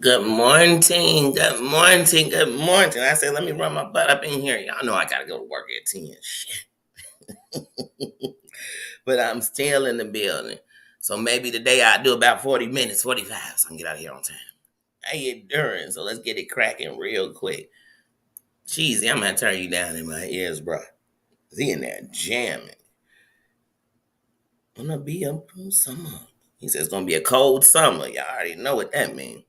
Good morning, good morning, good morning. I said, let me run my butt up in here. Y'all know I gotta go to work at 10. Shit. But I'm still in the building. So maybe today I'll do about 40 minutes, 45, so I can get out of here on time. How you doing? So let's get it cracking real quick. Cheesy, I'm gonna turn you down in my ears, bro. He in there jamming. Gonna be a summer. He says it's gonna be a cold summer. Y'all already know what that means.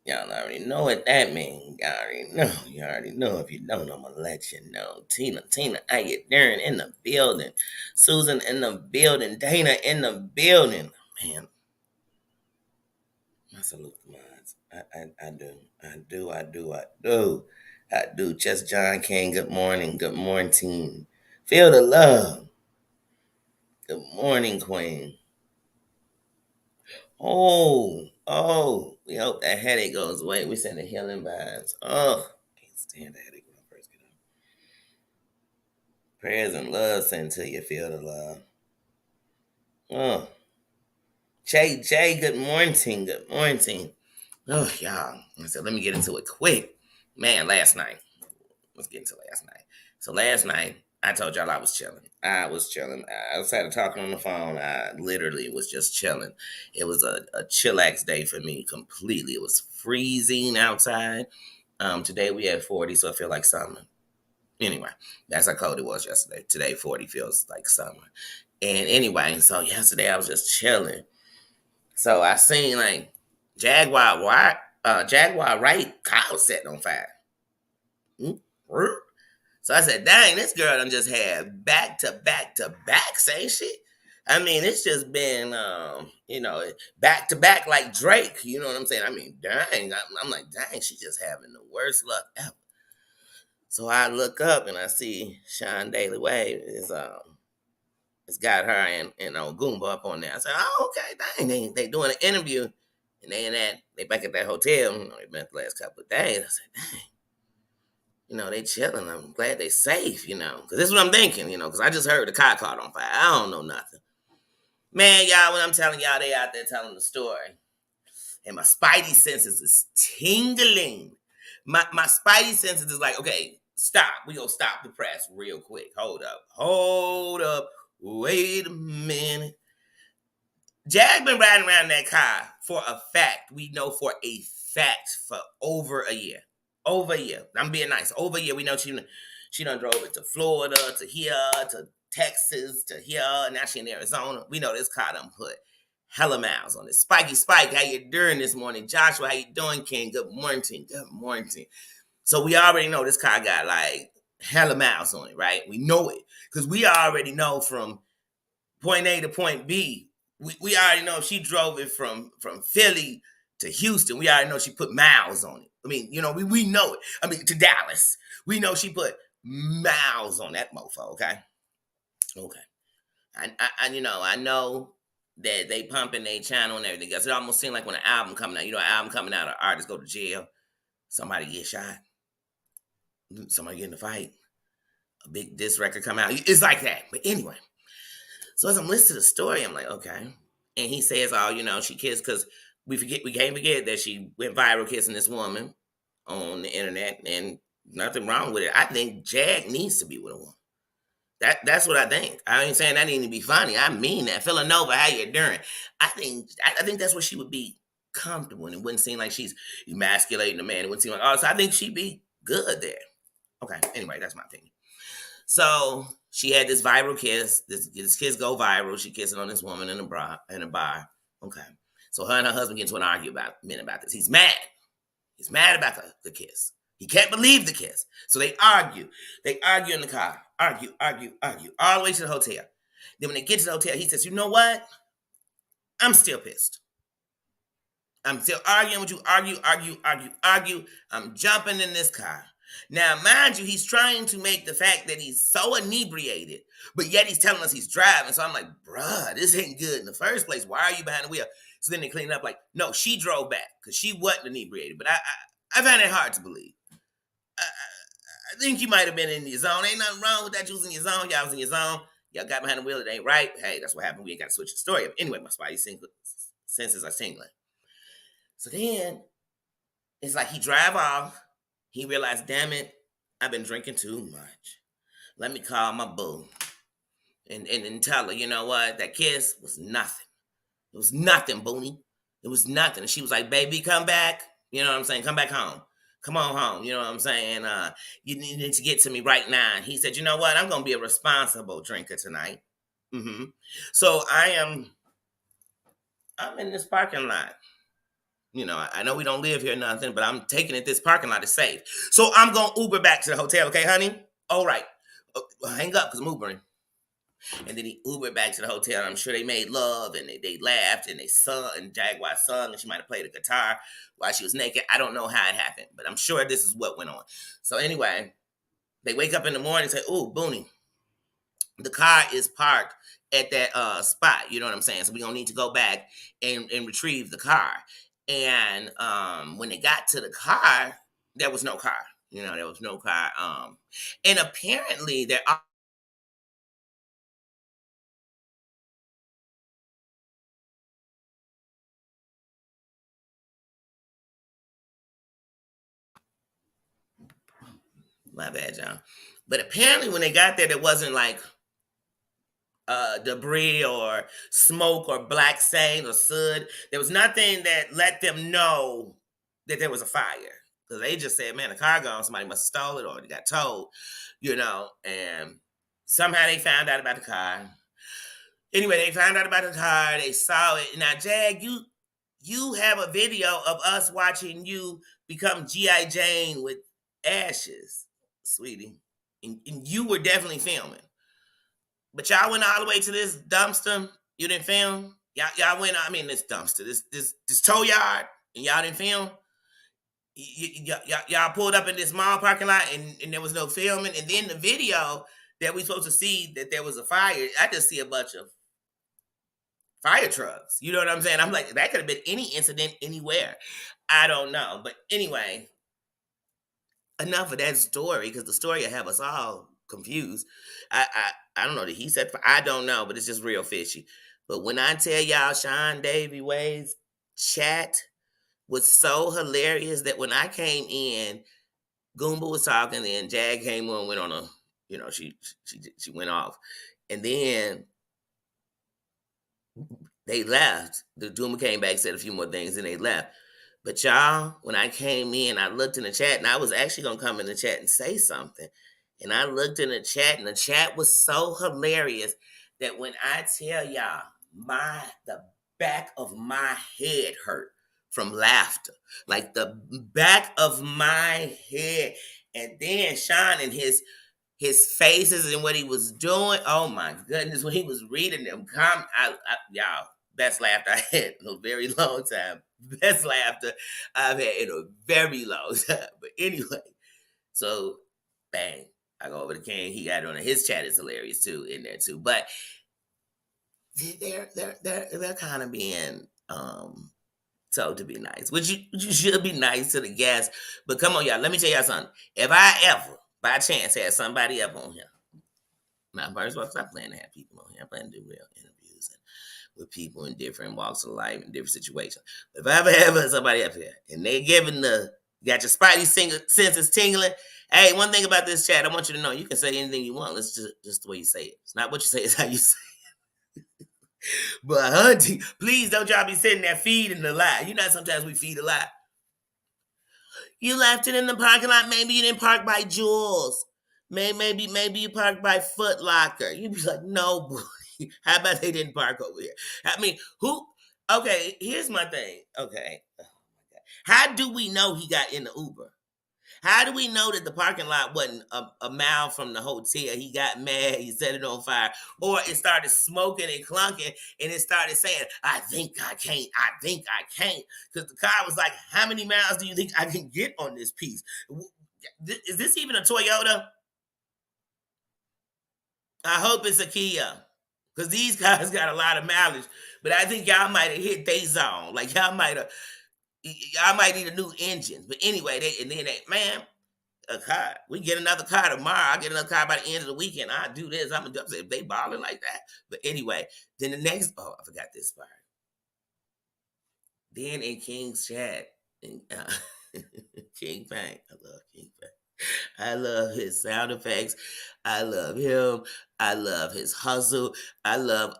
Y'all already know what that means. Y'all already know. You already know. If you don't, I'm gonna let you know. Tina, how you doing in the building? Susan in the building. Dana in the building. Man, I salute the minds. I do. Just John King. Good morning. Good morning, team. Feel the love. Good morning, Queen. Oh. We hope that headache goes away. We send the healing vibes. Oh, can't stand that headache when I first get up. Prayers and love sent to you. Feel the love. Oh, Jay, good morning. Good morning. Oh, y'all. I said, let me get into it quick. Man, last night. Let's get into last night. So last night, I told y'all I was chilling. I was chilling. Outside of talking on the phone, I literally was just chilling. It was a chillax day for me completely. It was freezing outside. Today we had 40, so I feel like summer. Anyway, that's how cold it was yesterday. Today, 40 feels like summer. And anyway, so yesterday I was just chilling. So I seen like Jaguar right cow set on fire. Mm, So I said, dang, this girl done just had back to back to back same shit. I mean, it's just been, back to back like Drake. You know what I'm saying? I mean, dang. I'm like, dang, she just having the worst luck ever. So I look up and I see Sean Daily Wave it's got her and Goomba up on there. I said, oh, okay, dang, they doing an interview and they back at that hotel, they been the last couple of days. I said, dang, they chilling. I'm glad they safe, because this is what I'm thinking, because I just heard the car caught on fire. I don't know nothing. Man, y'all, when I'm telling y'all, they out there telling the story. And my spidey senses is tingling. My spidey senses is like, okay, stop. We gonna stop the press real quick. Hold up. Wait a minute. Jag been riding around that car for a fact. We know for a fact for over a year. Over a year. I'm being nice. Over a year. We know she done drove it to Florida, to here, to Texas, to here. Now she in Arizona. We know this car done put hella miles on it. Spiky Spike, how you doing this morning? Joshua, how you doing, King? Good morning. Good morning. So we already know this car got like hella miles on it, right? We know it. Because we already know from point A to point B. We already know if she drove it from Philly to Houston, we already know she put miles on it. I mean, we know it. I mean, to Dallas. We know she put miles on that mofo, okay? Okay. I know that they pumping their channel and everything else. It almost seems like when an album coming out, an album coming out, an artist go to jail, somebody get shot, somebody get in a fight, a big diss record come out. It's like that. But anyway, so as I'm listening to the story, I'm like, okay. And he says, oh, she kissed because we can't forget that she went viral kissing this woman on the internet, and nothing wrong with it. I think Jag needs to be with a woman. That's what I think. I ain't saying that need to be funny. I mean that. Villanova, how you doing? I think that's where she would be comfortable, and it wouldn't seem like she's emasculating the man. It wouldn't seem like, oh, so I think she'd be good there. Okay. Anyway, that's my opinion. So she had this viral kiss. This kiss go viral. She kissing on this woman in a bar. Okay. So her and her husband get into an argument about this. He's mad. He's mad about the kiss. He can't believe the kiss. So they argue. They argue in the car. Argue, all the way to the hotel. Then when they get to the hotel, he says, you know what? I'm still pissed. I'm still arguing with you. Argue. I'm jumping in this car. Now, mind you, he's trying to make the fact that he's so inebriated, but yet he's telling us he's driving. So I'm like, bruh, this ain't good in the first place. Why are you behind the wheel? So then they clean it up like, no, she drove back because she wasn't inebriated. But I find it hard to believe. I think you might have been in your zone. Ain't nothing wrong with that. You was in your zone. Y'all was in your zone. Y'all got behind the wheel. It ain't right. Hey, that's what happened. We ain't got to switch the story up. Anyway, my spidey senses are tingling. So then It's like he drive off. He realized, damn it, I've been drinking too much. Let me call my boo and tell her, you know what, that kiss was nothing. It was nothing, Booney. It was nothing. And she was like, baby, come back. You know what I'm saying? Come back home. Come on home. You know what I'm saying? You need to get to me right now. And he said, you know what? I'm going to be a responsible drinker tonight. hmm So I'm in this parking lot. You know, I know we don't live here or nothing, but I'm taking it this parking lot is safe. So I'm going to Uber back to the hotel. Okay, honey? All right. Hang up because I'm Ubering. And then he Ubered back to the hotel. I'm sure they made love and they laughed and they sung and Jaguar sung and she might have played a guitar while she was naked. I don't know how it happened, but I'm sure this is what went on. So anyway, they wake up in the morning and say, "Ooh, Booney, the car is parked at that spot." You know what I'm saying? So we're gonna need to go back and retrieve the car. And when they got to the car, there was no car. You know, there was no car. And apparently there are my bad, John. But apparently when they got there, there wasn't like debris or smoke or black stain or soot. There was nothing that let them know that there was a fire. Because they just said, man, the car gone, somebody must have stole it or they got towed, you know, and somehow they found out about the car. Anyway, they found out about the car, they saw it. Now, Jag, you have a video of us watching you become G.I. Jane with ashes, sweetie. And you were definitely filming. But y'all went all the way to this dumpster. You didn't film. Y'all went. I mean, this dumpster, this tow yard, and y'all didn't film. Y'all pulled up in this mall parking lot, and there was no filming. And then the video that we supposed to see that there was a fire. I just see a bunch of fire trucks. You know what I'm saying? I'm like, that could have been any incident anywhere. I don't know. But anyway, enough of that story because the story will have us all confused. I don't know that he said I don't know, but it's just real fishy. But when I tell y'all Sean Davy Wade's chat was so hilarious that when I came in, Goomba was talking, then Jag came on, went on a, you know, she went off, and then they left. The Goomba came back, said a few more things, and they left. But y'all, when I came in, I looked in the chat, and I was actually gonna come in the chat and say something. And I looked in the chat, and the chat was so hilarious that when I tell y'all, the back of my head hurt from laughter, like the back of my head. And then Sean and his faces and what he was doing. Oh my goodness, when he was reading them comments, y'all, best laughter I had in a very long time. Best laughter I've had in a very long time. But anyway, so bang, I go over to King. He got it on his chat is hilarious too in there too. But they're kind of being told to be nice, which you should be nice to the guests. But come on, y'all, let me tell y'all something. If I ever by chance had somebody up on here, now first of all, I plan to have people on here. I plan to do real interviews and with people in different walks of life and different situations. But if I ever have somebody up here and they giving got your spidey senses tingling. Hey, one thing about this chat, I want you to know you can say anything you want. It's just the way you say it. It's not what you say, it's how you say it. But hunting, please don't y'all be sitting there feeding the lie. You know sometimes we feed a lie. You left it in the parking lot. Maybe you didn't park by Jules. Maybe you parked by Foot Locker. You'd be like, no, boy. How about they didn't park over here? I mean, who? Okay, here's my thing. Okay, oh my God. How do we know he got in the Uber? How do we know that the parking lot wasn't a mile from the hotel? He got mad, he set it on fire, or it started smoking and clunking, and it started saying, I think I can't. Because the car was like, how many miles do you think I can get on this piece? Is this even a Toyota? I hope it's a Kia. Because these guys got a lot of mileage, but I think y'all might have hit their zone. Like y'all might need a new engine. But anyway, man, a car. We get another car tomorrow. I'll get another car by the end of the weekend. I'll do this. I'm gonna do it. If they balling like that. But anyway, then the next I forgot this part. Then in King's chat, and, King Bang. I love King Bang. I love his sound effects. I love him. I love his hustle. I love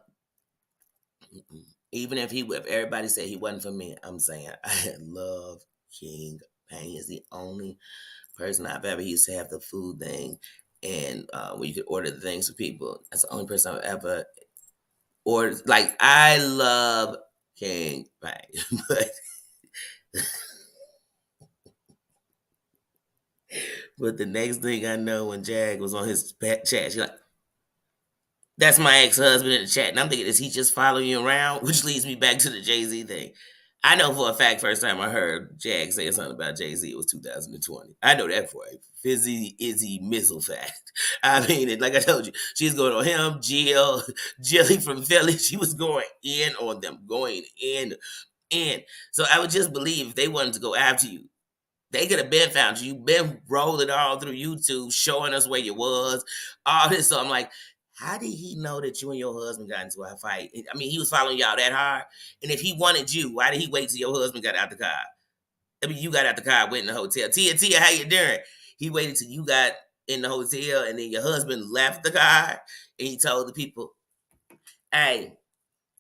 even if everybody said he wasn't for me, I'm saying I love King Bang. Is the only person I've ever used to have the food thing, and where you could order the things for people. That's the only person I've ever ordered. Like I love King Bang, but the next thing I know, when Jag was on his chat, she's like, "That's my ex-husband in the chat," and I'm thinking, is he just following you around? Which leads me back to the Jay-Z thing. I know for a fact, first time I heard Jag say something about Jay-Z, it was 2020. I know that for a fizzy, izzy, missile fact. I mean, like I told you, she's going on him, Jill, Jilly from Philly. She was going in on them, going in. So I would just believe if they wanted to go after you, they could have been found you. You've been rolling all through YouTube, showing us where you was, all this. So I'm like, how did he know that you and your husband got into a fight? I mean, he was following y'all that hard. And if he wanted you, why did he wait till your husband got out the car? I mean, you got out the car, went in the hotel. Tia, how you doing? He waited till you got in the hotel, and then your husband left the car, and he told the people, hey,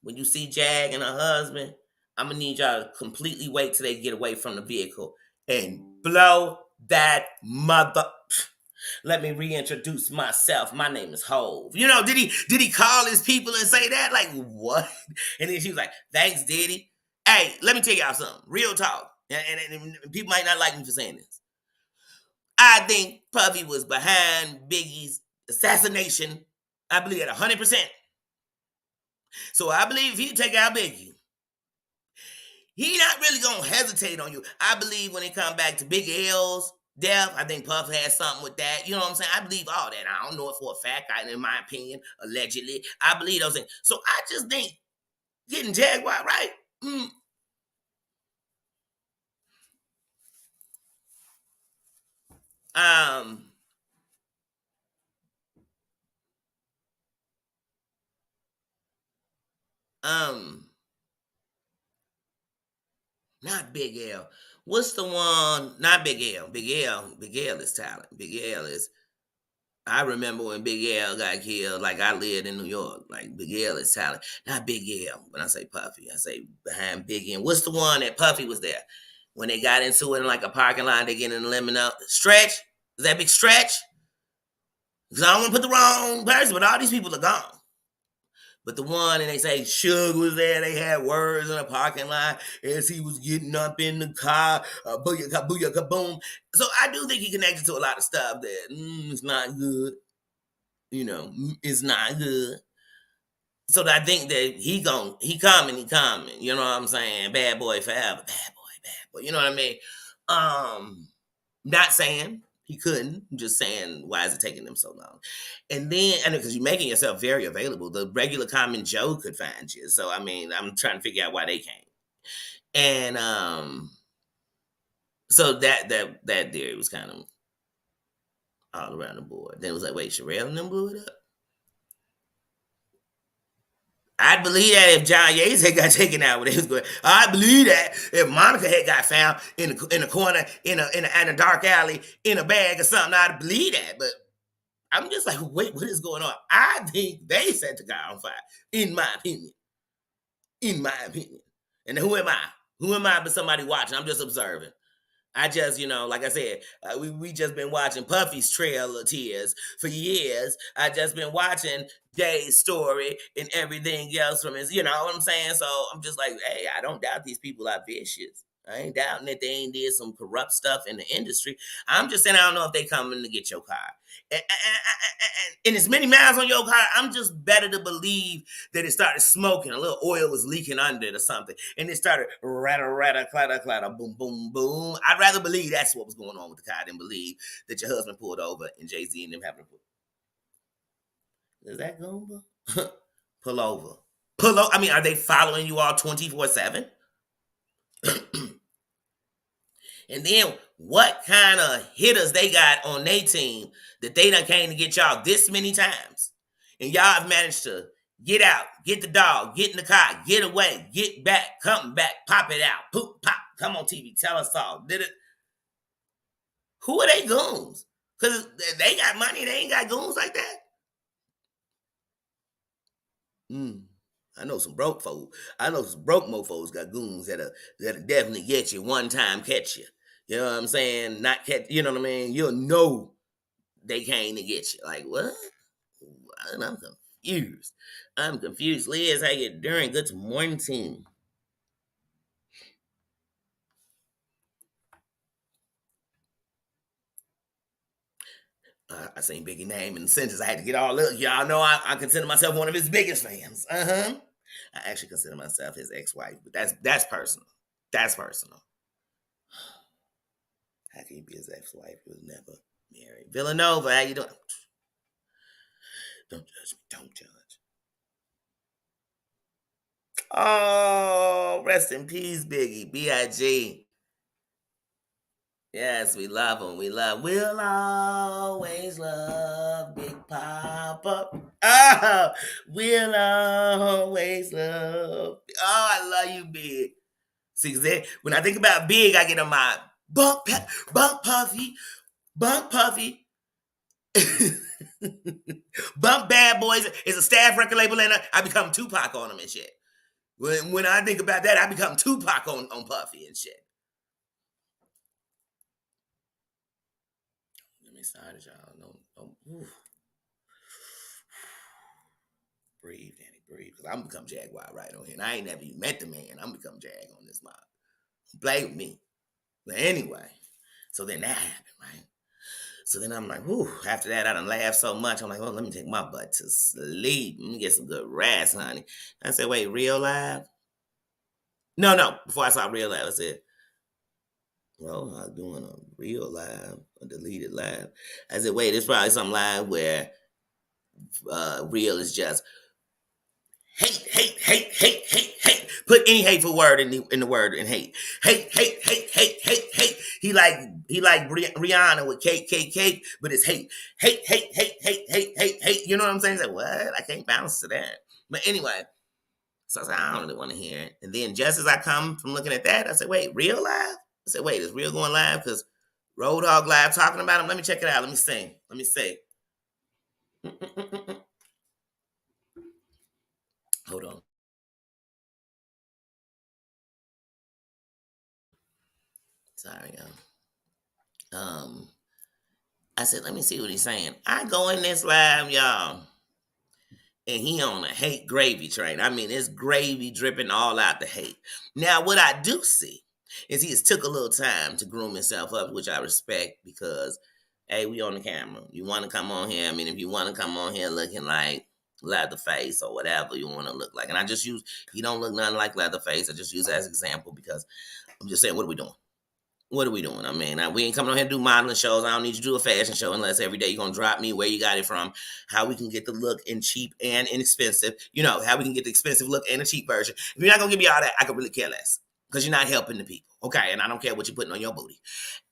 when you see Jag and her husband, I'm gonna need y'all to completely wait till they get away from the vehicle and blow that mother. Let me reintroduce myself. My name is Hove. You know, did he call his people and say that? Like what? And then she was like, "Thanks, Diddy." Hey, let me tell y'all something. Real talk. And people might not like me for saying this. I think Puffy was behind Biggie's assassination. I believe at 100%. So I believe if he take out Biggie, he not really gonna hesitate on you. I believe when it come back to Big L's death, I think Puff had something with that. You know what I'm saying? I believe all that. I don't know it for a fact. In my opinion, allegedly, I believe those things. So I just think getting Jaguar right. Mm, um, um, not Big L. What's the one? Not Big L. Big L. Big L is talent. Big L is. I remember when Big L got killed, like I lived in New York. Like Big L is talent. Not Big L. When I say Puffy, I say behind Big N. What's the one that Puffy was there? When they got into it in like a parking lot, they get in the limo. Stretch? Is that Big Stretch? Because I don't want to put the wrong person, but all these people are gone. But the one, and they say Suge was there, they had words in the parking lot as he was getting up in the car, booyaka, booyaka, boom. So I do think he connected to a lot of stuff that it's not good. You know, it's not good. So I think that he coming. You know what I'm saying? Bad boy forever, bad boy. You know what I mean? Not saying he couldn't. I'm just saying, why is it taking them so long? And then, I know because you're making yourself very available. The regular common Joe could find you. So I mean, I'm trying to figure out why they came. And so that theory was kind of all around the board. Then it was like, wait, Sherelle and them blew it up. I'd believe that if John Yates had got taken out when he was going. I believe that if Monica had got found in a corner in a dark alley in a bag or something, I'd believe that. But I'm just like, wait, what is going on? I think they set the guy on fire, in my opinion. In my opinion. And who am I? Who am I but somebody watching? I'm just observing. I just, like I said, we just been watching Puffy's Trail of Tears for years. I just been watching Jay's story and everything else from his, you know what I'm saying? So I'm just like, hey, I don't doubt these people are vicious. I ain't doubting that they ain't did some corrupt stuff in the industry. I'm just saying I don't know if they coming to get your car. And as many miles on your car, I'm just better to believe that it started smoking. A little oil was leaking under it or something. And it started ratter, clatter, clatter, boom, boom, boom. I'd rather believe that's what was going on with the car than believe that your husband pulled over and Jay-Z and them having to pull. Is that going to pull over? Pull over. I mean, are they following you all 24/7? And then what kind of hitters they got on their team that they done came to get y'all this many times? And y'all have managed to get out, get the dog, get in the car, get away, get back, come back, pop it out, poop, pop, come on TV, tell us all. Did it? Who are they goons? Because they got money, they ain't got goons like that. Mm. I know some broke folks. I know some broke mofos got goons that'll definitely get you one time catch you. You know what I'm saying? Not catch. You know what I mean? You'll know they came to get you. Like what? I'm confused. I'm confused. Liz, how you doing? Good morning, team. I seen Biggie name in the sentence. I had to get all up. Y'all know I consider myself one of his biggest fans. I actually consider myself his ex-wife, but that's personal. That's personal. How can you be his ex-wife? He was never married. Villanova, how you doing? Don't judge me. Don't judge. Oh, rest in peace, Biggie. B.I.G. Yes, we love him. We'll always love Big Papa. Oh, we'll always love. Oh, I love you, Big. See, when I think about Big, I get on my bump puffy, bump puffy. Bump Bad Boys is a staff record label, and I become Tupac on them and shit. When I think about that, I become Tupac on Puffy and shit. Let me start it, y'all. No. Breathe, Danny, breathe. Because I'm become Jaguar right on here. And I ain't never even met the man. I'm become Jag on this mob. Blame me. But anyway, so then that happened, right? So then I'm like, whew, after that, I done laughed so much. I'm like, well, let me take my butt to sleep. Let me get some good rest, honey. I said, wait, real live? No. Before I saw real live, I said, well, I was doing a real live, a deleted live. I said, wait, it's probably some live where real is just hate. Put any hateful word in the word and hate. Hate. He like Rihanna with cake, but it's hate. You know what I'm saying? Like, what? I can't bounce to that. But anyway, so I said, I don't really want to hear it. And then just as I come from looking at that, I said, wait, real live? I said, wait, is real going live? Because Road Hog Live talking about him. Let me check it out. Let me see. Hold on. Sorry, y'all. I said, let me see what he's saying. I go in this live, y'all, and he on a hate gravy train. I mean, it's gravy dripping all out the hate. Now, what I do see is he has took a little time to groom himself up, which I respect because, hey, we on the camera. You want to come on here? I mean, if you want to come on here looking like Leatherface or whatever you want to look like, and I just use he don't look nothing like Leatherface. I just use that as an example because I'm just saying, what are we doing? What are we doing? I mean, we ain't coming on here to do modeling shows. I don't need you to do a fashion show unless every day you're going to drop me where you got it from, how we can get the look in cheap and inexpensive, how we can get the expensive look and a cheap version. If you're not going to give me all that, I could really care less because you're not helping the people. Okay. And I don't care what you're putting on your booty.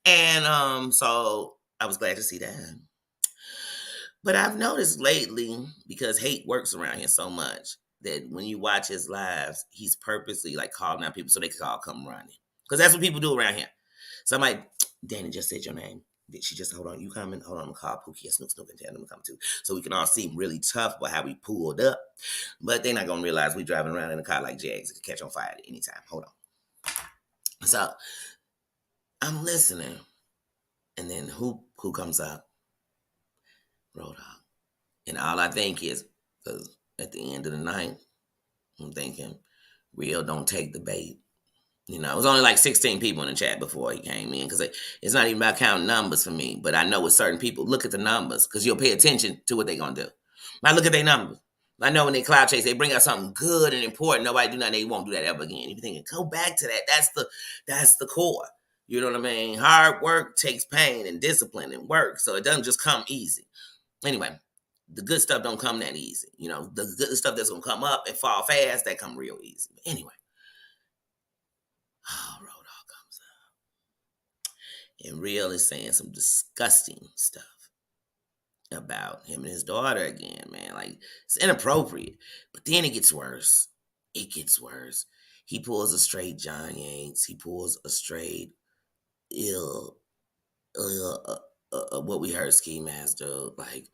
And so I was glad to see that. But I've noticed lately, because hate works around here so much, that when you watch his lives, he's purposely like calling out people so they can all come running. Because that's what people do around here. So I'm like, Danny just said your name. Did she just hold on? You coming? Hold on, I'm gonna call Pookie and Snoop and tell them to come too. So we can all seem really tough about how we pulled up. But they're not gonna realize we driving around in a car like Jags. It could catch on fire at any time. Hold on. So I'm listening. And then who comes up? Road Hog. And all I think is, because at the end of the night, I'm thinking, real don't take the bait. It was only like 16 people in the chat before he came in because it's not even about counting numbers for me. But I know with certain people, look at the numbers because you'll pay attention to what they're going to do. I look at their numbers. I know when they cloud chase, they bring out something good and important. Nobody do nothing. They won't do that ever again. You're thinking, go back to that. That's the core. You know what I mean? Hard work takes pain and discipline and work. So it doesn't just come easy. Anyway, the good stuff don't come that easy. The good stuff that's going to come up and fall fast, that come real easy. But anyway. Oh, Road Hog comes up. And Real is saying some disgusting stuff about him and his daughter again, man. Like, it's inappropriate. But then it gets worse. He pulls a straight John Yanks. He pulls a straight ill. what we heard Ski Master, like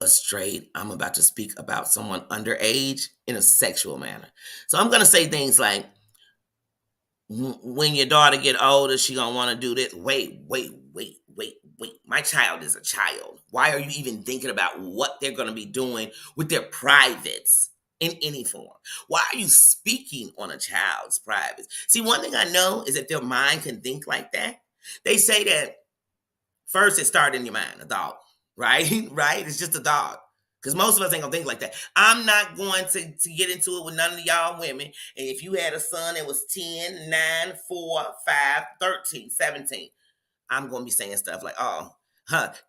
a straight, I'm about to speak about someone underage in a sexual manner. So I'm gonna say things like, when your daughter get older, she gonna want to do this. Wait. My child is a child. Why are you even thinking about what they're gonna be doing with their privates in any form? Why are you speaking on a child's privates? See, one thing I know is that their mind can think like that. They say that first it started in your mind, a thought, right? Right? It's just a thought. Because most of us ain't gonna think like that. I'm not going to get into it with none of y'all women. And if you had a son that was 10, 9, 4, 5, 13, 17, I'm gonna be saying stuff like, oh,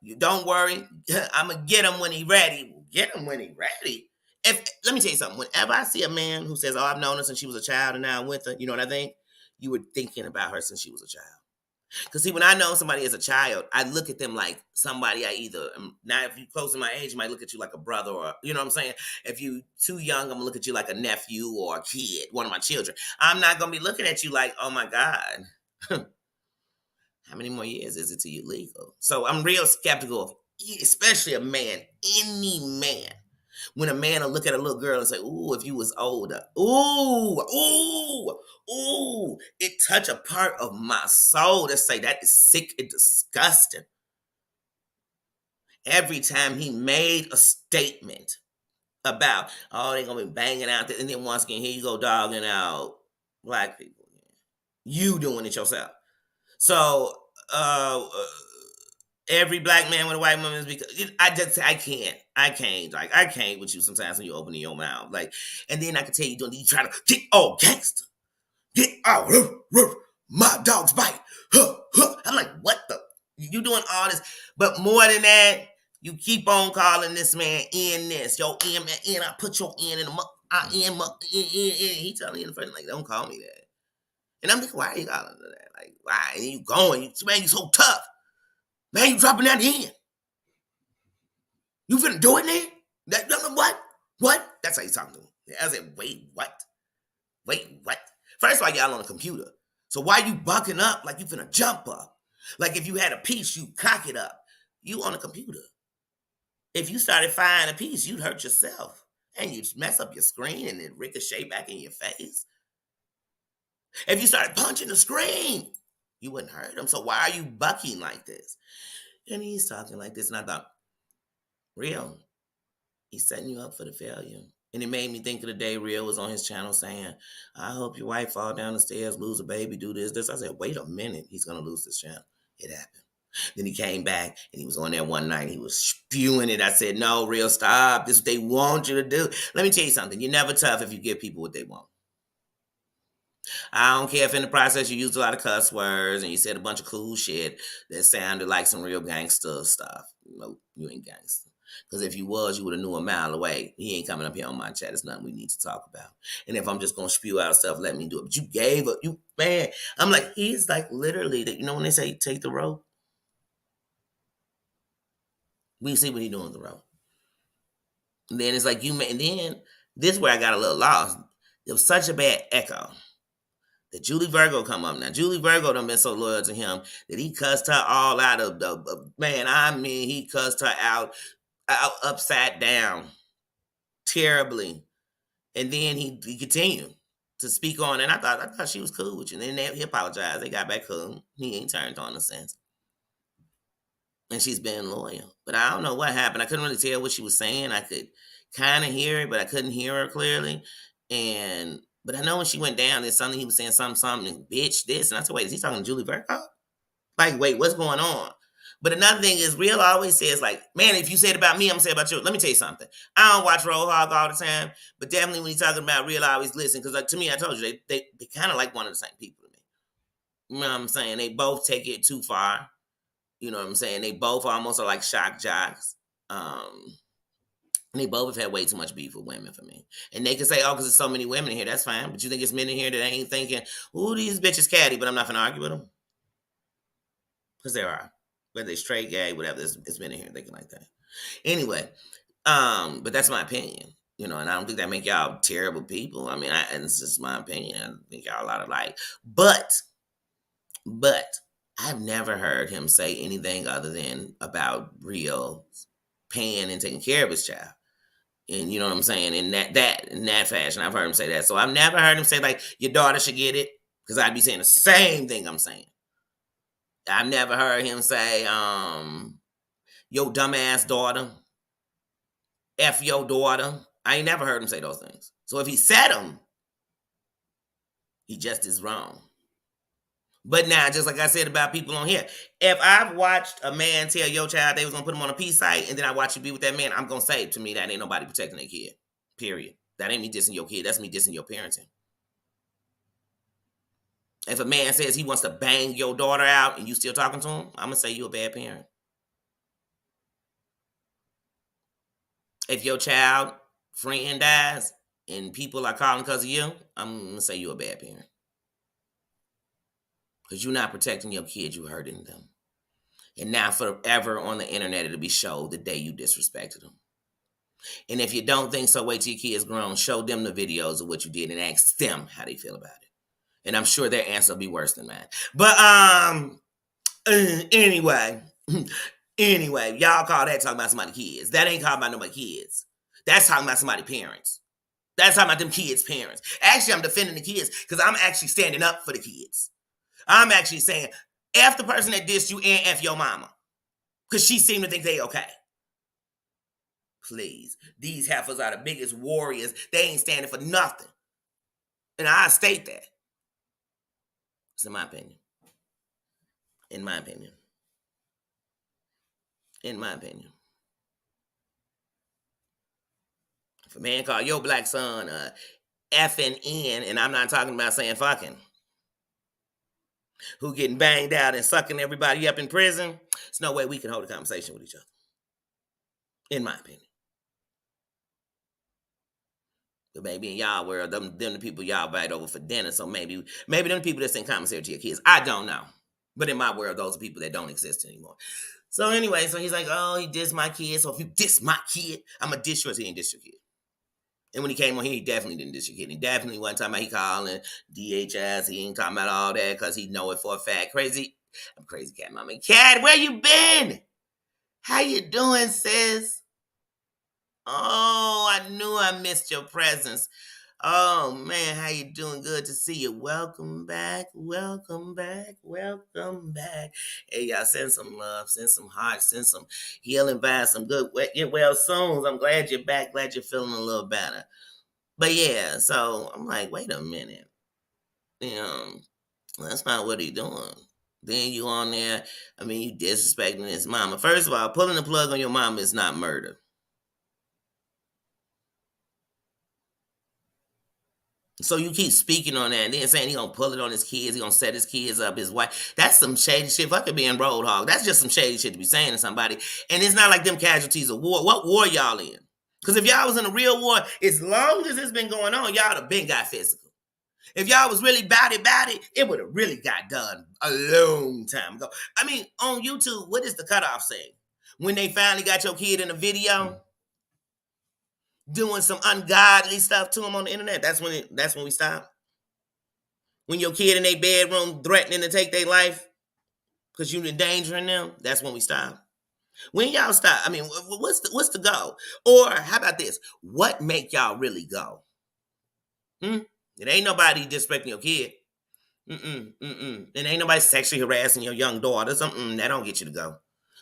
you don't worry, I'm gonna get him when he ready. Get him when he ready. If let me tell you something, whenever I see a man who says, oh, I've known her since she was a child and now I'm with her, you know what I think? You were thinking about her since she was a child. Because see, when I know somebody as a child, I look at them like somebody I either now if you close to my age, I might look at you like a brother or you know what I'm saying. If you too young, I'm gonna look at you like a nephew or a kid, one of my children. I'm not gonna be looking at you like, oh my God, how many more years is it till you legal? So I'm real skeptical of, especially a man, any man. When a man will look at a little girl and say, "Ooh, if you was older, it touch a part of my soul to say that is sick and disgusting." Every time he made a statement about, oh, they're gonna be banging out there, and then once again, here you go dogging out black people. You doing it yourself. So every black man with a white woman is because I can't like I can't with you sometimes when you open your mouth like, and then I can tell you don't you try to get all gangster, get out, my dog's bite, I'm like, what the, you doing all this, but more than that, you keep on calling this man in this yo in I put your in the I in he telling you in the front like, don't call me that, and I'm like, why are you calling it that, like why, and you going, man, you so tough. Man, you dropping that in. You finna do it, man? What? What? That's how you talking to me. I said, wait, what? Wait, what? First of all, y'all on a computer. So why you bucking up like you finna jump up? Like if you had a piece, you cock it up. You on a computer. If you started firing a piece, you'd hurt yourself. And you'd mess up your screen and it ricochet back in your face. If you started punching the screen, you wouldn't hurt them. So why are you bucking like this? And he's talking like this. And I thought, real, he's setting you up for the failure. And it made me think of the day Real was on his channel saying, I hope your wife fall down the stairs, lose a baby, do this. I said, wait a minute, he's going to lose this channel. It happened. Then he came back and he was on there one night. He was spewing it. I said, no, Real, stop. This is what they want you to do. Let me tell you something. You're never tough if you give people what they want. I don't care if in the process you used a lot of cuss words and you said a bunch of cool shit that sounded like some real gangster stuff. No, you ain't gangster. Because if you was, you would have knew a mile away. He ain't coming up here on my chat. It's nothing we need to talk about. And if I'm just gonna spew out stuff, let me do it. But you gave up, you man. I'm like, he's like literally. You know when they say take the rope, we see what he doing with the rope. And then it's like you. And then this is where I got a little lost. It was such a bad echo that Julie Virgo come up now. Julie Virgo done been so loyal to him that he cussed her all out of the man. I mean, he cussed her out upside down terribly, and then he continued to speak on. And I thought she was cool with you. And then he apologized. They got back cool. He ain't turned on her since, and she's been loyal. But I don't know what happened. I couldn't really tell what she was saying. I could kind of hear it, but I couldn't hear her clearly. And but I know when she went down, there's something he was saying something, bitch, this. And I said, wait, is he talking to Julie Virgo? Like, wait, what's going on? But another thing is, Real always says, like, man, if you say it about me, I'm going to say it about you. Let me tell you something. I don't watch Roll Hog all the time, but definitely when he's talking about Real, I always listen. Because like, to me, I told you, they kind of like one of the same people to me. You know what I'm saying? They both take it too far. You know what I'm saying? They both almost are like shock jocks. And they both have had way too much beef with women for me. And they can say, oh, because there's so many women in here, that's fine. But you think it's men in here that ain't thinking, ooh, these bitches catty, but I'm not going to argue with them? Because there are. Whether they're straight, gay, whatever, it's men in here thinking like that. Anyway, but that's my opinion. You know, and I don't think that make y'all terrible people. I mean, and it's just my opinion. I think y'all a lot alike. But, I've never heard him say anything other than about Rio paying and taking care of his child. And you know what I'm saying? In that fashion, I've heard him say that. So I've never heard him say like your daughter should get it, because I'd be saying the same thing I'm saying. I've never heard him say, your dumbass daughter, F your daughter. I ain't never heard him say those things. So if he said them, he just is wrong. But now, just like I said about people on here, if I've watched a man tell your child they was gonna put him on a peace site, and then I watch you be with that man, I'm gonna say, to me, that ain't nobody protecting their kid. Period. That ain't me dissing your kid. That's me dissing your parenting. If a man says he wants to bang your daughter out and you still talking to him, I'm gonna say you a bad parent. If your child friend dies and people are calling because of you, I'm gonna say you a bad parent. Because you're not protecting your kids, you hurting them. And now forever on the internet, it'll be showed the day you disrespected them. And if you don't think so, wait till your kid's grown, show them the videos of what you did and ask them how they feel about it. And I'm sure their answer will be worse than mine. But anyway, y'all call that talking about somebody's kids. That ain't talking about nobody's kids. That's talking about somebody's parents. That's talking about them kids' parents. Actually, I'm defending the kids because I'm actually standing up for the kids. I'm actually saying, F the person that dissed you and F your mama. Because she seemed to think they okay. Please. These heifers are the biggest warriors. They ain't standing for nothing. And I state that. It's in my opinion. In my opinion. In my opinion. If a man call your black son effing in, and I'm not talking about saying fucking, who getting banged out and sucking everybody up in prison, there's no way we can hold a conversation with each other. In my opinion. But maybe in y'all world, them the people y'all invite over for dinner, so maybe them people that send commissary to your kids. I don't know. But in my world, those are people that don't exist anymore. So anyway, so he's like, oh, he dissed my kid. So if you diss my kid, I'm going to diss yours. He ain't diss your kid. And when he came on here, he definitely didn't diss your kid. He definitely wasn't talking about he calling DHS. He ain't talking about all that because he know it for a fact. I'm crazy cat mama. Cat, where you been? How you doing, sis? Oh, I knew I missed your presence. Oh man, how you doing? Good to see you. Welcome back. Welcome back. Welcome back. Hey, y'all, send some love, send some hearts, send some healing vibes, some good get well soon. I'm glad you're back. Glad you're feeling a little better. But yeah, so I'm like, wait a minute. That's not what he doing. Then you on there, you disrespecting his mama. First of all, pulling the plug on your mama is not murder. So you keep speaking on that and then saying he gonna pull it on his kids, he gonna set his kids up, his wife. That's some shady shit. Fuck it being Roadhog. That's just some shady shit to be saying to somebody. And it's not like them casualties of war. What war y'all in? Because if y'all was in a real war, as long as it's been going on, y'all have been got physical. If y'all was really about it, it would have really got done a long time ago. On YouTube, what is the cutoff saying? When they finally got your kid in a video doing some ungodly stuff to him on the internet, that's when we stop. When your kid in their bedroom threatening to take their life because you endangering them, that's when we stop. When y'all stop, what's the goal? Or how about this? What make y'all really go? It ain't nobody disrespecting your kid. It ain't nobody sexually harassing your young daughter. That don't get you to go.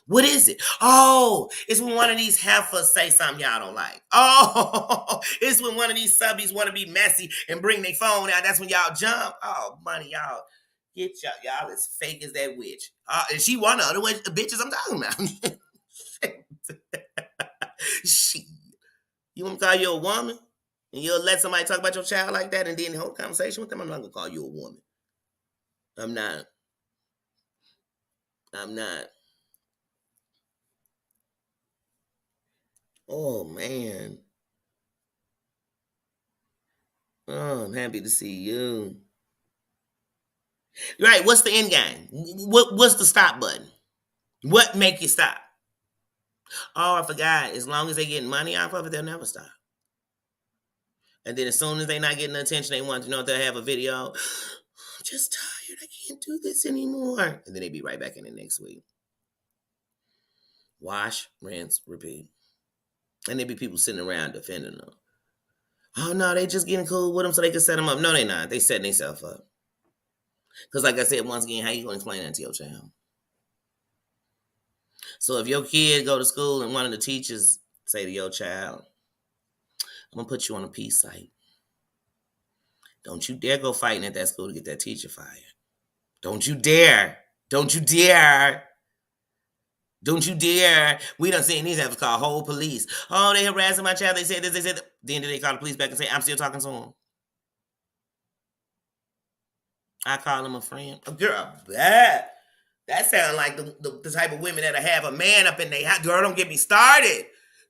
What is it? Oh, it's when one of these heifers say something y'all don't like. Oh, it's when one of these subbies want to be messy and bring their phone out. That's when y'all jump. Oh, money, y'all. Get y'all as fake as that witch. And she one of the bitches I'm talking about. Shit. You want me to call you a woman? And you'll let somebody talk about your child like that and then hold a conversation with them? I'm not going to call you a woman. I'm not. Oh, man. Oh, I'm happy to see you. Right, what's the end game? What's the stop button? What make you stop? Oh, I forgot. As long as they getting money off of it, they'll never stop. And then as soon as they're not getting the attention they want, they'll have a video. I'm just tired. I can't do this anymore. And then they be right back in it next week. Wash, rinse, repeat. And there be people sitting around defending them. Oh, no, they just getting cool with them so they can set them up. No, they not. They setting themselves up. Because like I said, once again, how you going to explain that to your child? So if your kid go to school and one of the teachers say to your child, I'm going to put you on a peace site. Don't you dare go fighting at that school to get that teacher fired. Don't you dare. Don't you dare. Don't you dare. We done seen these have called whole police. Oh, they harassing my child. They said this, they said that. Then they call the police back and say, I'm still talking to him. I call him a friend. Oh, girl, that sounds like the type of women that have a man up in their house. Girl, don't get me started.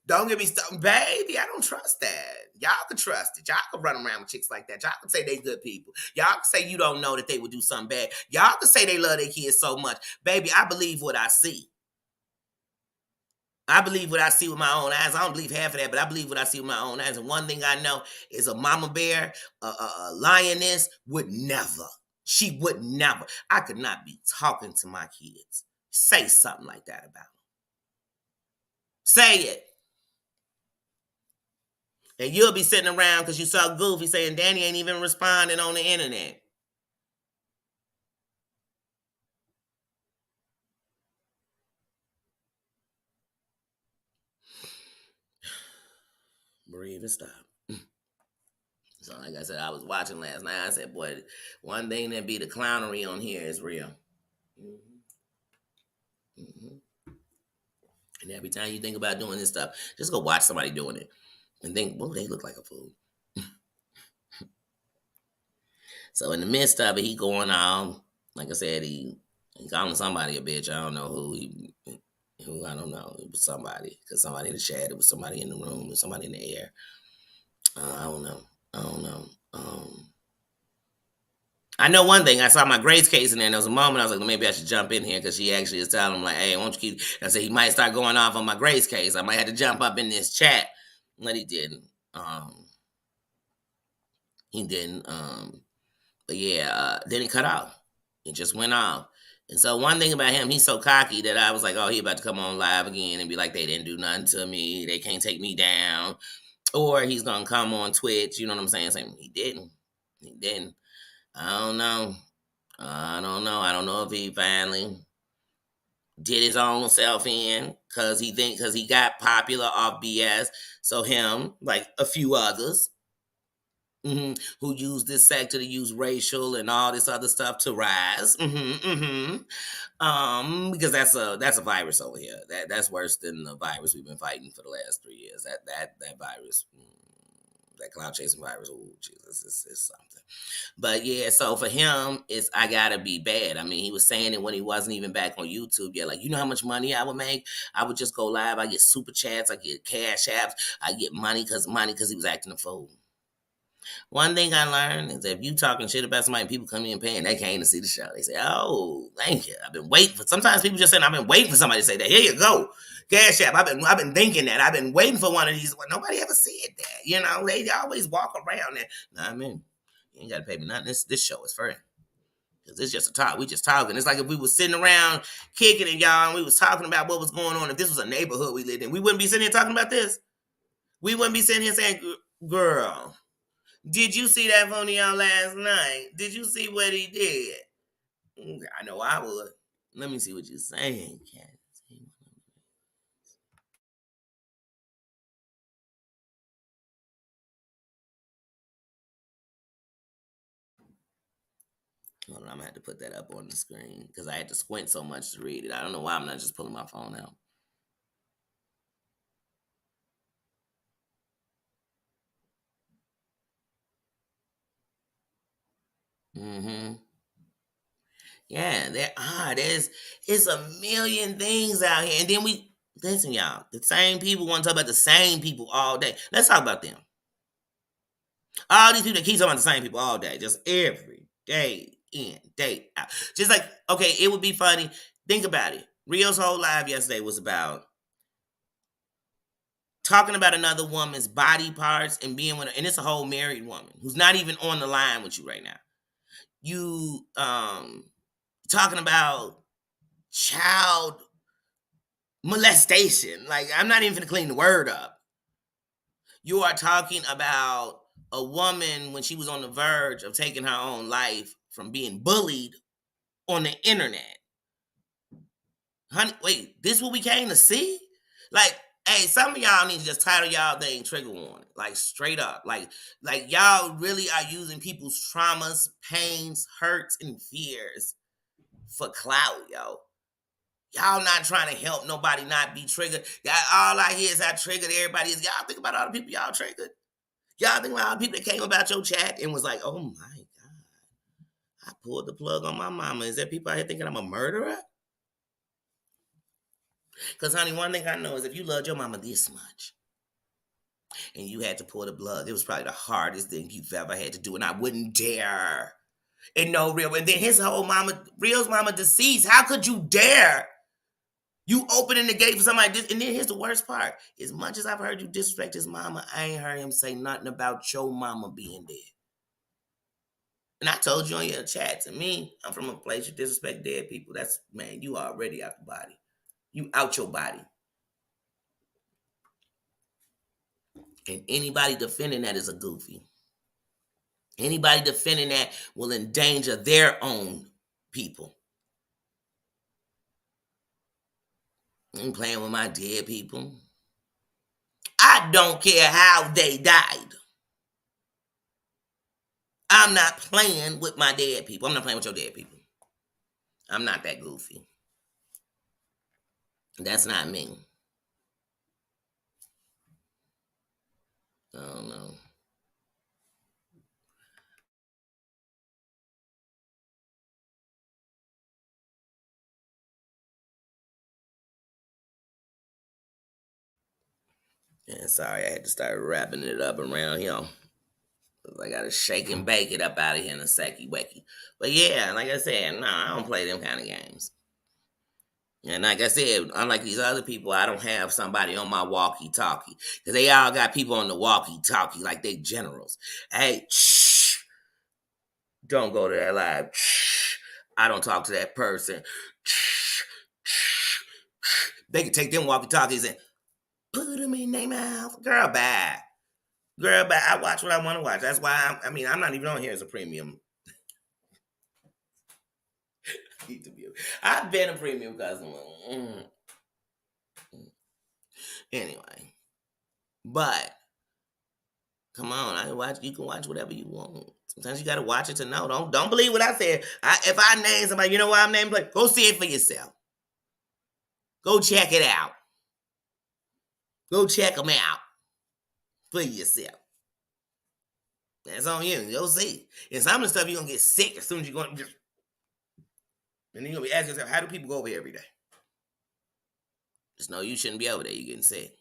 Don't get me started. Baby, I don't trust that. Y'all can trust it. Y'all can run around with chicks like that. Y'all can say they good people. Y'all can say you don't know that they would do something bad. Y'all can say they love their kids so much. Baby, I believe what I see. I believe what I see with my own eyes. I don't believe half of that, but I believe what I see with my own eyes. And one thing I know is a mama bear, a lioness would never. She would never. I could not be talking to my kids. Say something like that about them. Say it. And you'll be sitting around because you saw Goofy saying Danny ain't even responding on the internet. Breathe and stop. So like I said, I was watching last night. I said, boy, one thing that be the clownery on here is real. Mm-hmm. Mm-hmm. And every time you think about doing this stuff, just go watch somebody doing it and think, well, they look like a fool. So in the midst of it, he going on, like I said, he calling somebody a bitch. I don't know who I don't know. It was somebody, because somebody in the chat, it was somebody in the room, it was somebody in the air. I don't know. I know one thing. I saw my Grace case in there, and there was a moment I was like, well, maybe I should jump in here, because she actually is telling him, like, hey, won't you keep... I said, he might start going off on my Grace case. I might have to jump up in this chat. But he didn't. But yeah, then it cut off. It just went off. And so one thing about him, he's so cocky that I was like, oh, he about to come on live again and be like, they didn't do nothing to me. They can't take me down. Or he's going to come on Twitch, you know what I'm saying? Saying he didn't. He didn't. I don't know. I don't know if he finally did his own self in because he got popular off BS. So him, like a few others, who use this sector to use racial and all this other stuff to rise. Because that's a virus over here. That's worse than the virus we've been fighting for the last 3 years. That virus, that cloud chasing virus. Oh Jesus, it's something. But yeah, so for him, it's I gotta be bad. I mean, he was saying it when he wasn't even back on YouTube yet. Like, you know how much money I would make? I would just go live. I get super chats. I get cash apps. I get money because he was acting a fool. One thing I learned is that if you talking shit about somebody, people come in paying, they came to see the show. They say, oh, thank you. I've been waiting for, sometimes people just saying, I've been waiting for somebody to say that. Here you go. Cash App. I've been thinking that. I've been waiting for one of these. Well, nobody ever said that. You know, they always walk around that. No, I mean, you ain't got to pay me nothing. This show is free. Because it's just a talk. We just talking. It's like if we was sitting around kicking it, y'all, and we was talking about what was going on. If this was a neighborhood we lived in, we wouldn't be sitting here talking about this. We wouldn't be sitting here saying, girl, did you see that phone y'all last night? Did you see what he did? I know I would. Let me see what you're saying, Cat. Hold on, I'm gonna have to put that up on the screen because I had to squint so much to read it. I don't know why I'm not just pulling my phone out. Yeah, it's a million things out here. And then listen, y'all, the same people want to talk about the same people all day. Let's talk about them. All these people that keep talking about the same people all day, just every day in, day out. Just like, okay, it would be funny. Think about it. Rio's whole live yesterday was about talking about another woman's body parts and being with her, and it's a whole married woman who's not even on the line with you right now. You talking about child molestation. Like, I'm not even gonna clean the word up. You are talking about a woman when she was on the verge of taking her own life from being bullied on the internet. Honey, wait, this what we came to see? Like, hey, some of y'all need to just title y'all thing trigger warning. Like, straight up. Like y'all really are using people's traumas, pains, hurts, and fears for clout, yo. Y'all not trying to help nobody not be triggered. Y'all, all I hear is how triggered everybody is. Y'all think about all the people y'all triggered. Y'all think about all the people that came about your chat and was like, oh my God, I pulled the plug on my mama. Is there people out here thinking I'm a murderer? Because, honey, one thing I know is if you loved your mama this much and you had to pull the plug, it was probably the hardest thing you've ever had to do. And I wouldn't dare. And no real. And then his whole mama, Real's mama deceased. How could you dare? You opening the gate for somebody. And then here's the worst part. As much as I've heard you disrespect his mama, I ain't heard him say nothing about your mama being dead. And I told you on your chat, to me, I'm from a place you disrespect dead people. That's, man, you already out the body. You out your body. And anybody defending that is a goofy. Anybody defending that will endanger their own people. I ain't playing with my dead people. I don't care how they died. I'm not playing with my dead people. I'm not playing with your dead people. I'm not that goofy. That's not me. I don't know. Yeah, sorry, I had to start wrapping it up around here. I gotta shake and bake it up out of here in a secky wacky. But yeah, like I said, no, I don't play them kind of games. And like I said, unlike these other people, I don't have somebody on my walkie-talkie. Because they all got people on the walkie-talkie like they generals. Hey, shh, don't go to that live. Shh, I don't talk to that person. Shh, shh, shh. They can take them walkie-talkies and put them in their mouth. Girl, bye. Girl, bye. I watch what I want to watch. That's why, I'm not even on here as a premium. I've been a premium customer. Anyway, but come on, you can watch whatever you want. Sometimes you gotta watch it to know. Don't believe what I said. If I name somebody, you know why I'm naming? Like, go see it for yourself. Go check it out. Go check them out for yourself. That's on you. You'll see. And some of the stuff you're gonna get sick as soon as you're gonna just. And then you're gonna be asking yourself, how do people go over here every day? Just know you shouldn't be over there. You're getting sick.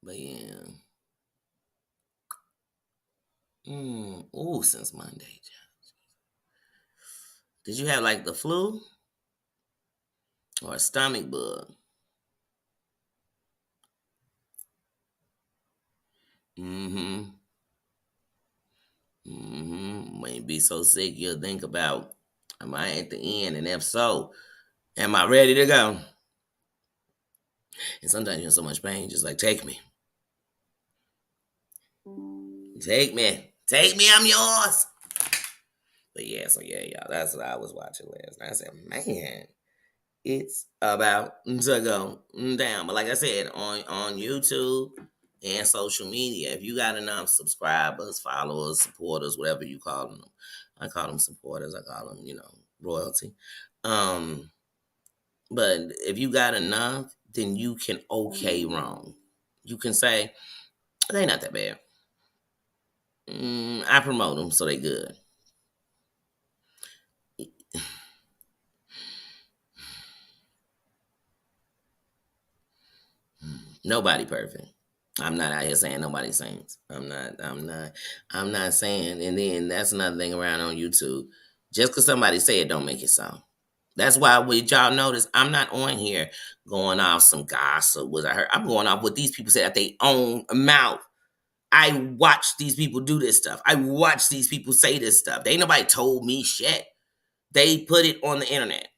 But yeah. Since Monday. Did you have like the flu or a stomach bug? Mm-hmm. When you be so sick, you'll think about, am I at the end? And if so, am I ready to go? And sometimes you're in so much pain, just like, take me. Take me. Take me, I'm yours. But yeah, so yeah, y'all, that's what I was watching last night. I said, man, it's about to go down. But like I said, on YouTube and social media, if you got enough subscribers, followers, supporters, whatever you call them, I call them supporters, I call them, royalty. But if you got enough, then you can okay wrong. You can say, they not that bad. I promote them, so they good. Nobody perfect. I'm not out here saying nobody's saints. I'm not saying, and then that's another thing around on YouTube. Just because somebody say it don't make it so. That's why with y'all notice I'm not on here going off some gossip. Was I heard? I'm going off what these people say at their own mouth. I watch these people do this stuff. I watch these people say this stuff. They ain't nobody told me shit. They put it on the internet.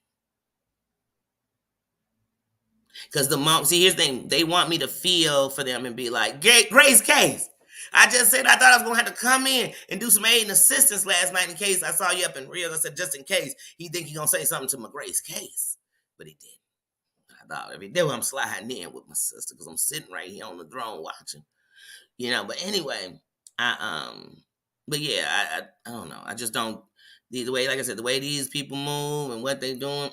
Because the mom, see, here's the thing. They want me to feel for them and be like, Grace Case. I just said I thought I was going to have to come in and do some aid and assistance last night in case I saw you up in Reels. I said, just in case he think he going to say something to my Grace Case. But he didn't. I thought every day I'm sliding in with my sister because I'm sitting right here on the throne watching. But anyway, but yeah, I don't know. I just don't, the way, like I said, the way these people move and what they doing,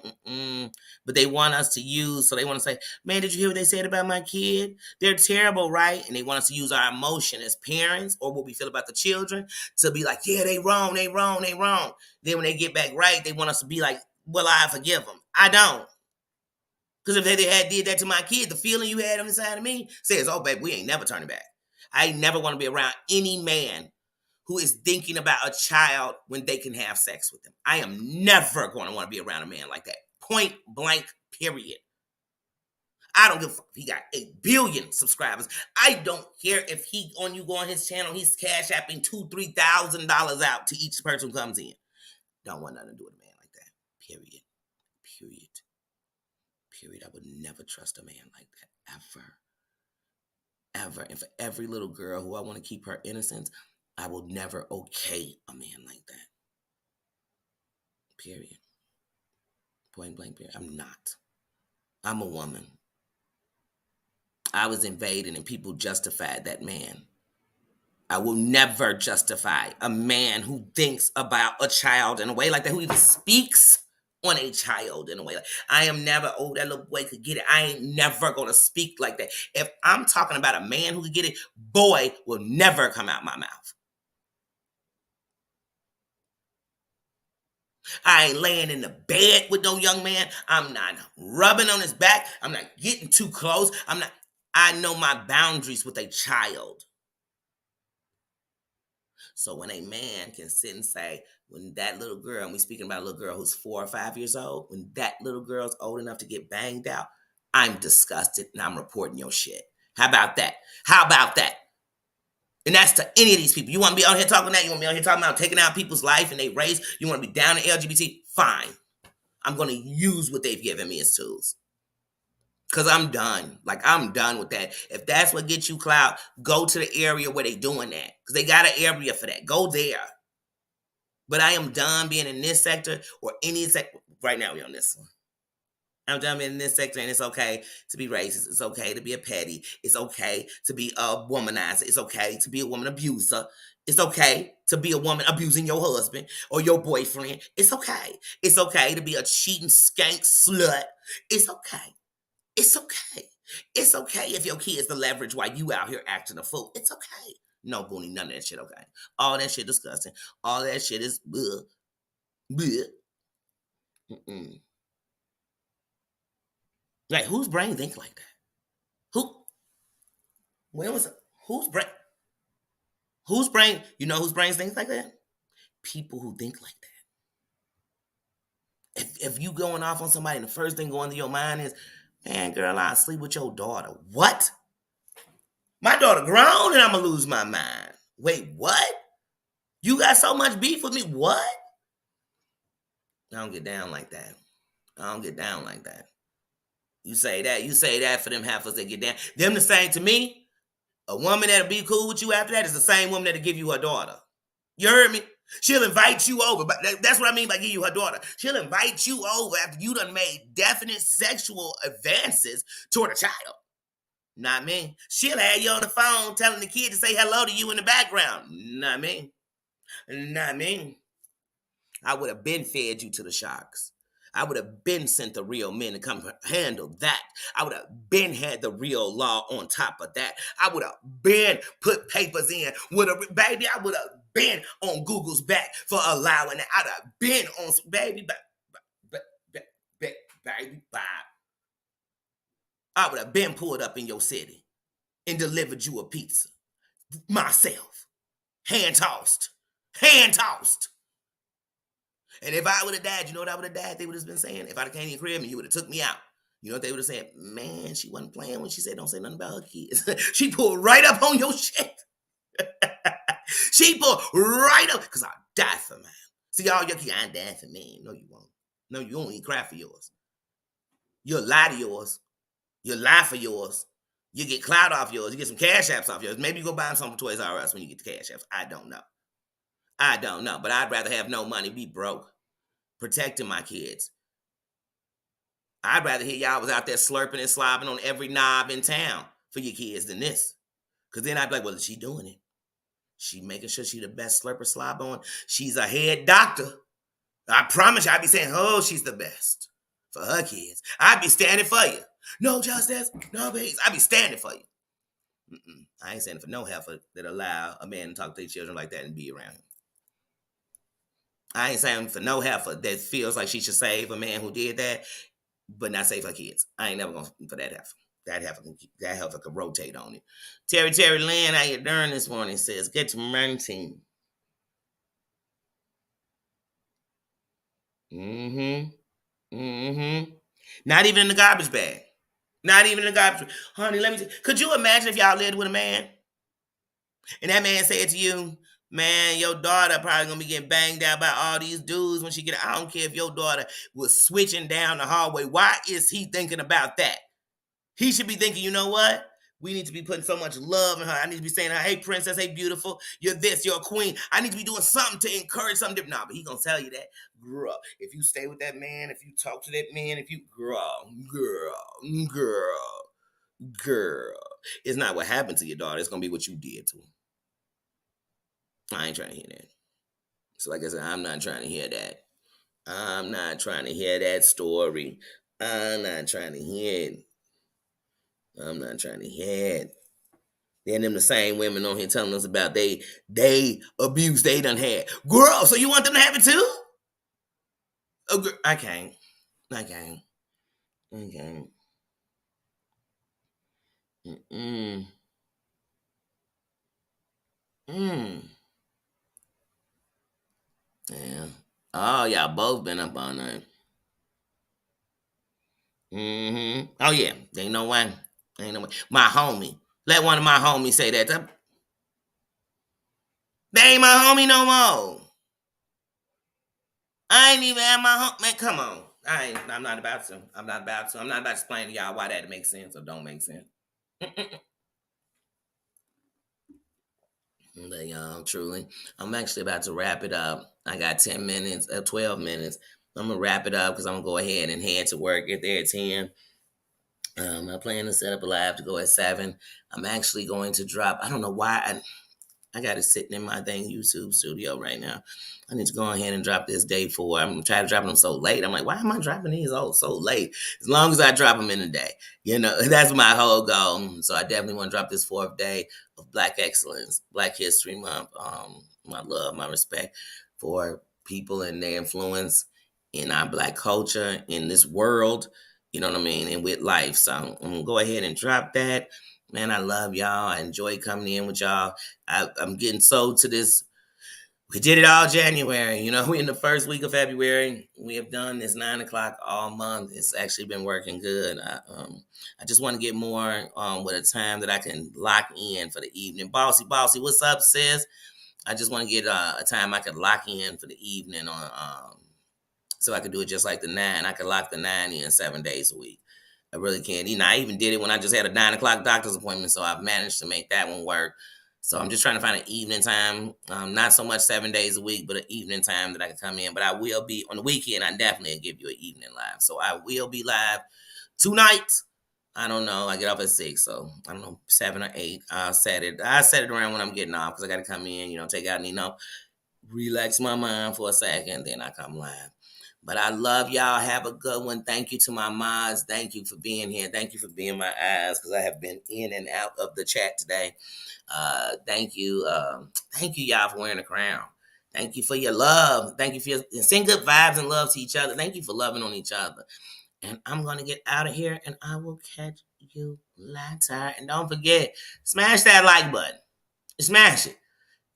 but they want us to use, so they want to say, man, did you hear what they said about my kid? They're terrible, right? And they want us to use our emotion as parents or what we feel about the children to be like, yeah, they wrong, they wrong, they wrong. Then when they get back right, they want us to be like, well, I forgive them. I don't. Because if they had did that to my kid, the feeling you had on the side of me says, oh, babe, we ain't never turning back. I never want to be around any man who is thinking about a child when they can have sex with them. I am never going to want to be around a man like that. Point blank, period. I don't give a fuck if he got 8 billion subscribers. I don't care if he on you go on his channel, he's cash apping $2,000-$3,000 out to each person who comes in. Don't want nothing to do with a man like that. Period. Period. Period. I would never trust a man like that. Ever. And for every little girl who I want to keep her innocence, I will never okay a man like that. Period. Point blank, period. I'm not. I'm a woman. I was invaded and people justified that man. I will never justify a man who thinks about a child in a way like that, who even speaks on a child in a way. Like, I am never, oh, that little boy could get it. I ain't never going to speak like that. If I'm talking about a man who could get it, boy will never come out my mouth. I ain't laying in the bed with no young man. I'm not rubbing on his back. I'm not getting too close. I know my boundaries with a child. So when a man can sit and say, when that little girl, and we speaking about a little girl who's 4 or 5 years old, when that little girl's old enough to get banged out, I'm disgusted and I'm reporting your shit. How about that? How about that? And that's to any of these people. You want to be out here talking that? You want to be out here talking about taking out people's life and their race? You want to be down to LGBT? Fine. I'm going to use what they've given me as tools. Because I'm done. Like, I'm done with that. If that's what gets you clout, go to the area where they doing that. Because they got an area for that. Go there. But I am done being in this sector or any sector. Right now, we're on this one. I'm done being in this sector, and it's okay to be racist. It's okay to be a petty. It's okay to be a womanizer. It's okay to be a woman abuser. It's okay to be a woman abusing your husband or your boyfriend. It's okay. It's okay to be a cheating skank slut. It's okay. It's okay. It's okay if your kid's the leverage while you out here acting a fool. It's okay. No, Booney, none of that shit okay. All that shit disgusting. All that shit is bleh. Bleh. Mm-mm. Like, whose brain think like that? When was it? Whose brain? Whose brain? You know whose brains think like that? People who think like that. If you going off on somebody and the first thing going to your mind is, man, girl, I'll sleep with your daughter. What? My daughter grown and I'm going to lose my mind. Wait, what? You got so much beef with me? What? I don't get down like that. I don't get down like that. You say that for them heifers that get down. Them the same to me. A woman that'll be cool with you after that is the same woman that'll give you her daughter. You heard me? She'll invite you over. But that's what I mean by give you her daughter. She'll invite you over after you done made definite sexual advances toward a child. Not me. She'll have you on the phone telling the kid to say hello to you in the background. Not me. Not me. I would have been fed you to the sharks. I would have been sent the real men to come handle that. I would have been had the real law on top of that. I would have been put papers in with a baby. I would have been on Google's back for allowing it. I'd have been on baby, baby, bye. I would have been pulled up in your city and delivered you a pizza myself, hand tossed. And if I would have died, you know what I would have died? They would have been saying, if I'd have came to your crib and you would have took me out. You know what they would have said? Man, she wasn't playing when she said don't say nothing about her kids. She pulled right up on your shit. She pulled right up because I died for mine. See, all your kids, I died for me. No, you won't. No, you won't even cry for yours. You'll lie to yours. You'll lie for yours. You get clout off yours. You get some cash apps off yours. Maybe you go buy them something from Toys R Us when you get the cash apps. I don't know. I don't know. But I'd rather have no money, be broke, protecting my kids. I'd rather hear y'all was out there slurping and slobbing on every knob in town for your kids than this. Because then I'd be like, well, is she doing it? She making sure she the best slurper slob on. She's a head doctor. I promise you, I'd be saying, oh, she's the best for her kids. I'd be standing for you. No justice, no peace. I'd be standing for you. I ain't standing for no heifer that allow a man to talk to their children like that and be around him. I ain't saying for no heifer that feels like she should save a man who did that, but not save her kids. I ain't never going for that heifer. That heifer could rotate on it. Terry Lynn, how you doing this morning? Says, get to morning. Not even in the garbage bag. Not even in the garbage. Honey, let me could you imagine if y'all lived with a man? And that man said to you, man, your daughter probably gonna be getting banged out by all these dudes when she get out. I don't care if your daughter was switching down the hallway. Why is he thinking about that? He should be thinking, you know what? We need to be putting so much love in her. I need to be saying, hey, princess, hey, beautiful, you're this, you're a queen. I need to be doing something to encourage something different. Nah, but he gonna tell you that, girl, if you stay with that man, if you talk to that man, if you, girl, it's not what happened to your daughter. It's gonna be what you did to him. I ain't trying to hear that. So like I said, I'm not trying to hear that. I'm not trying to hear that story. I'm not trying to hear it. I'm not trying to hear it. Then them the same women on here telling us about they abuse they done had. Girl, so you want them to have it too? Oh, girl, I can't. Mm-mm. Yeah. Oh, y'all both been up all night. Oh yeah. Ain't no way. Ain't no way. My homie. Let one of my homies say that. They ain't my homie no more. I ain't even at my home. Man, come on. I'm not about to. I'm not about to explain to y'all why that makes sense or don't make sense. But y'all, truly, I'm actually about to wrap it up. I got 10 minutes, 12 minutes. I'm gonna wrap it up because I'm gonna go ahead and head to work. Get there at 10. I plan to set up a live to go at 7. I'm actually going to drop. I don't know why I got it sitting in my dang YouTube studio right now. I need to go ahead and drop this day 4. I'm trying to drop them so late. I'm like, why am I dropping these so late? As long as I drop them in a day, that's my whole goal. So I definitely want to drop this 4th day of Black Excellence, Black History Month. My love, my respect for people and their influence in our Black culture, in this world, you know what I mean, and with life. So I'm going to go ahead and drop that. Man, I love y'all. I enjoy coming in with y'all. I'm getting sold to this. We did it all January. We in the first week of February. We have done this 9 o'clock all month. It's actually been working good. I just want to get more with a time that I can lock in for the evening. Bossy, what's up, sis? I just want to get a time I could lock in for the evening on, so I could do it just like the 9. I could lock the 9 in 7 days a week. I really can. I even did it when I just had a 9 o'clock doctor's appointment, so I've managed to make that one work. So I'm just trying to find an evening time, not so much 7 days a week, but an evening time that I can come in. But I will be on the weekend. I definitely will give you an evening live. So I will be live tonight. I don't know. I get off at 6, so I don't know, 7 or 8. I'll set it around when I'm getting off because I got to come in, take out and relax my mind for a second, then I come live. But I love y'all. Have a good one. Thank you to my mods. Thank you for being here. Thank you for being my eyes because I have been in and out of the chat today. Thank you. Thank you, y'all, for wearing a crown. Thank you for your love. Thank you for send good vibes and love to each other. Thank you for loving on each other. And I'm going to get out of here and I will catch you later. And don't forget, smash that like button. Smash it.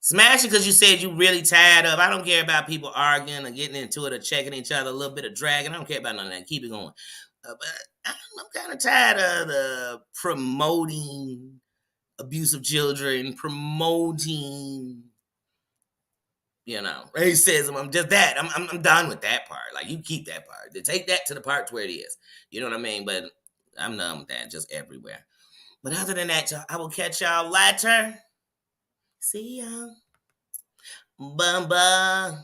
Smash it because you said you really tired of. I don't care about people arguing or getting into it or checking each other, a little bit of dragging. I don't care about none of that. Keep it going. But I'm kind of tired of the promoting abusive children, promoting, racism. I'm just that. I'm done with that part. Like, you keep that part. Take that to the part where it is. You know what I mean? But I'm done with that. Just everywhere. But other than that, y'all, I will catch y'all later. See y'all. Bye bye.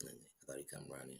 I thought he come running.